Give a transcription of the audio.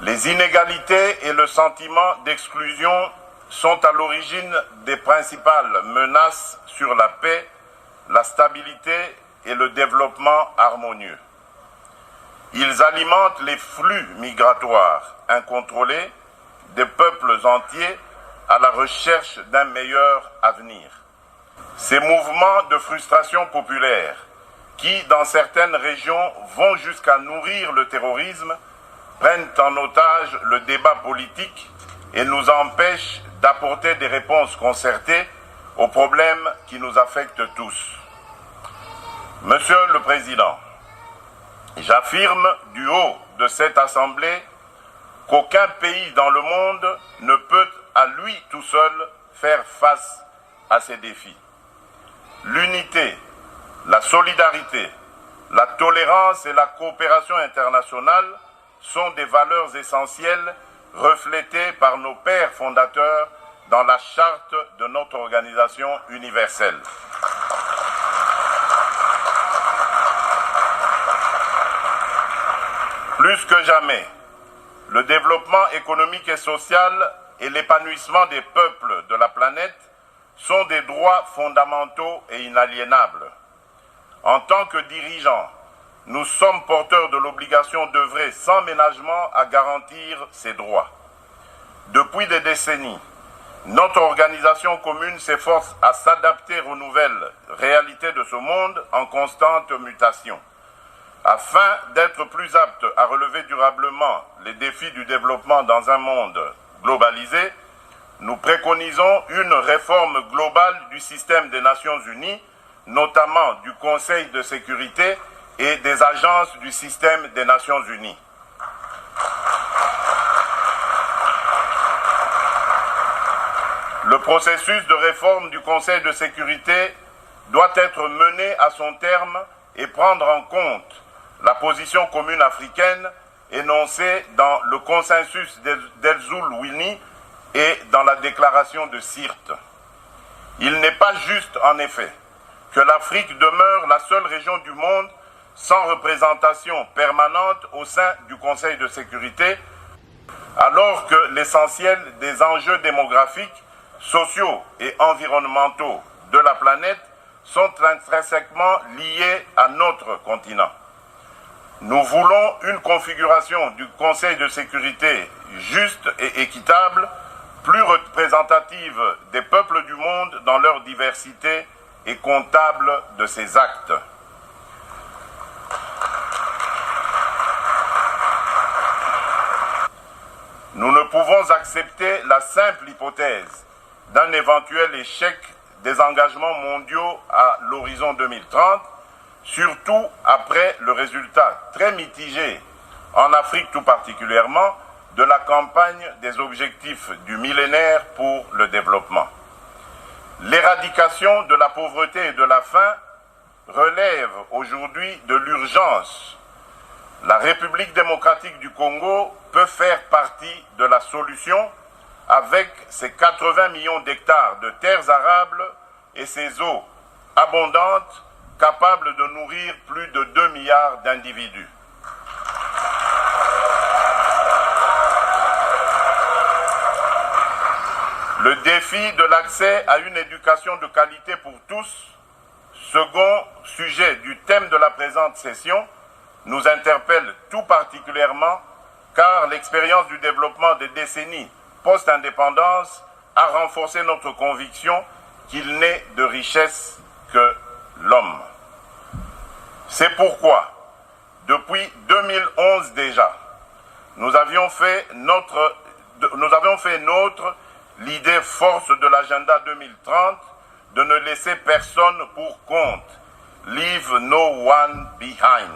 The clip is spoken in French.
Les inégalités et le sentiment d'exclusion sont à l'origine des principales menaces sur la paix, la stabilité et le développement harmonieux. Ils alimentent les flux migratoires incontrôlés des peuples entiers à la recherche d'un meilleur avenir. Ces mouvements de frustration populaire qui, dans certaines régions, vont jusqu'à nourrir le terrorisme, prennent en otage le débat politique et nous empêchent d'apporter des réponses concertées aux problèmes qui nous affectent tous. Monsieur le Président, j'affirme du haut de cette Assemblée qu'aucun pays dans le monde ne peut à lui tout seul faire face à ces défis. L'unité, la solidarité, la tolérance et la coopération internationale sont des valeurs essentielles reflétées par nos pères fondateurs dans la charte de notre organisation universelle. Plus que jamais, le développement économique et social et l'épanouissement des peuples de la planète sont des droits fondamentaux et inaliénables. En tant que dirigeants, nous sommes porteurs de l'obligation d'œuvrer sans ménagement à garantir ces droits. Depuis des décennies, notre organisation commune s'efforce à s'adapter aux nouvelles réalités de ce monde en constante mutation. Afin d'être plus apte à relever durablement les défis du développement dans un monde globalisé, nous préconisons une réforme globale du système des Nations Unies, notamment du Conseil de sécurité et des agences du système des Nations Unies. Le processus de réforme du Conseil de sécurité doit être mené à son terme et prendre en compte la position commune africaine énoncée dans le consensus d'Elzoul-Wini et dans la déclaration de Sirte. Il n'est pas juste, en effet, que l'Afrique demeure la seule région du monde sans représentation permanente au sein du Conseil de sécurité, alors que l'essentiel des enjeux démographiques, sociaux et environnementaux de la planète sont intrinsèquement liés à notre continent. Nous voulons une configuration du Conseil de sécurité juste et équitable, plus représentative des peuples du monde dans leur diversité et comptable de ses actes. Nous ne pouvons accepter la simple hypothèse d'un éventuel échec des engagements mondiaux à l'horizon 2030, surtout après le résultat très mitigé, en Afrique tout particulièrement, de la campagne des objectifs du millénaire pour le développement. L'éradication de la pauvreté et de la faim relève aujourd'hui de l'urgence. La République démocratique du Congo peut faire partie de la solution avec ses 80 millions d'hectares de terres arables et ses eaux abondantes capables de nourrir plus de 2 milliards d'individus. Le défi de l'accès à une éducation de qualité pour tous, second sujet du thème de la présente session, nous interpelle tout particulièrement car l'expérience du développement des décennies post-indépendance a renforcé notre conviction qu'il n'est de richesse que l'homme. C'est pourquoi, depuis 2011 déjà, nous avions fait nôtre l'idée force de l'agenda 2030 de ne laisser personne pour compte. Leave no one behind.